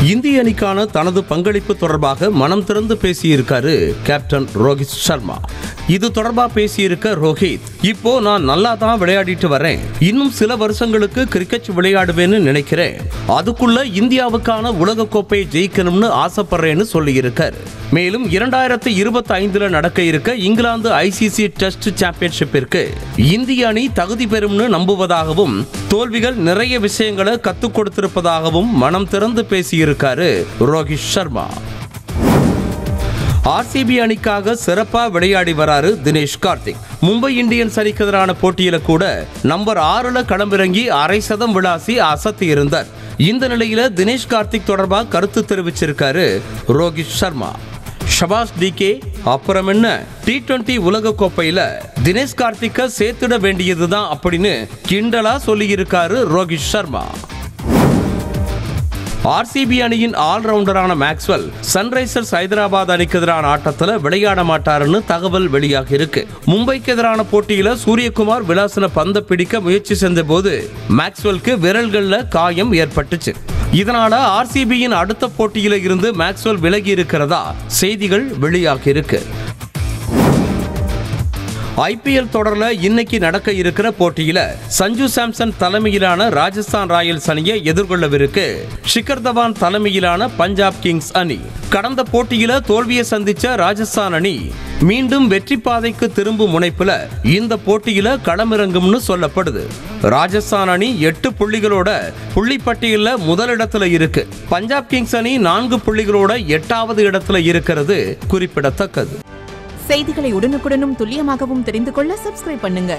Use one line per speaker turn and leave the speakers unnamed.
இந்திய அணிக்கான தனது பங்களிப்பு தொடர்பாக மனம் திறந்து பேசியிருக்காரு கேப்டன் ரோஹித் சர்மா. இது தொடர்பா பேசியிருக்க ரோஹித், இப்போ நான் நல்லா தான் விளையாடிட்டு வரேன், இன்னும் சில வருஷங்களுக்கு கிரிக்கெட் விளையாடுவேன்னு நினைக்கிறேன், அதுக்குள்ள இந்தியாவுக்கான உலக கோப்பையை ஜெயிக்கணும்னு ஆசைப்படுறேன்னு சொல்லியிருக்காரு. மேலும் 2025 நடக்க இருக்க இங்கிலாந்து ஐசிசி டெஸ்ட் சாம்பியன்ஷிப்பிற்கு இந்திய அணி தகுதி பெறும்னு நம்புவதாகவும் தோல்விகள் நிறைய விஷயங்களை கத்துக் கொடுத்திருப்பதாகவும் மனம் திறந்து பேசியிருக்காரு ரோஹித் சர்மா. ஆர்சிபி அணிக்காக சிறப்பா விளையாடி வராரு தினேஷ் கார்த்திக். மும்பை இந்தியன்ஸ் அணிக்கு எதிரான போட்டியில கூட நம்பர் 6ல களமிறங்கி அரை சதம் விளாசி அசத்தி இருந்தார். இந்த நிலையில தினேஷ் கார்த்திக் தொடர்பா கருத்து தெரிவிச்சிருக்காரு ரோஹித் சர்மா. ஷபாஸ் டிகே, அப்புறம் என்ன T20 உலக கோப்பையில தினேஷ் கார்த்திக்க சேர்த்துட வேண்டியதுதான் அப்படின்னு கிண்டலா சொல்லியிருக்காரு ரோஹித் சர்மா. ஆர்சிபி அணியின் ஆல்ரவுண்டரான மேக்ஸ்வெல் சன்ரைசர்ஸ் ஹைதராபாத் அணிக்கு எதிரான ஆட்டத்தில் விளையாட மாட்டாருன்னு தகவல் வெளியாகி இருக்கு. மும்பைக்கு எதிரான போட்டியில சூரியகுமார் விலாசன பந்த பிடிக்க முயற்சி செஞ்ச போது மேக்ஸ்வெலுக்கு விரல்கள்ல காயம் ஏற்பட்டுச்சு. இதனால ஆர்சிபியின் அடுத்த போட்டியில இருந்து மேக்ஸ்வெல் விலகி இருக்கிறதா செய்திகள் வெளியாகி இருக்கு. ஐபிஎல் தொடர்ல இன்னைக்கு நடக்க இருக்கிற போட்டியில சஞ்சு சாம்சன் தலைமையிலான ராஜஸ்தான் ராயல்ஸ் அணியை எதிர்கொள்ளவிருக்கு ஷிகர் தவான் தலைமையிலான பஞ்சாப் கிங்ஸ் அணி. கடந்த போட்டியில தோல்வியை சந்திச்ச ராஜஸ்தான் அணி மீண்டும் வெற்றி பாதைக்கு திரும்பும் முனைப்புல இந்த போட்டியில களமிறங்கும்னு சொல்லப்படுது. ராஜஸ்தான் அணி 8 புள்ளிகளோட புள்ளிப்பட்டியல்ல முதலிடத்துல இருக்கு. பஞ்சாப் கிங்ஸ் அணி 4 புள்ளிகளோட 8வது இடத்துல இருக்கிறது குறிப்பிடத்தக்கது.
செய்திகளை உடனுக்குடனும் துல்லியமாகவும் தெரிந்து கொள்ள சப்ஸ்கிரைப் பண்ணுங்க.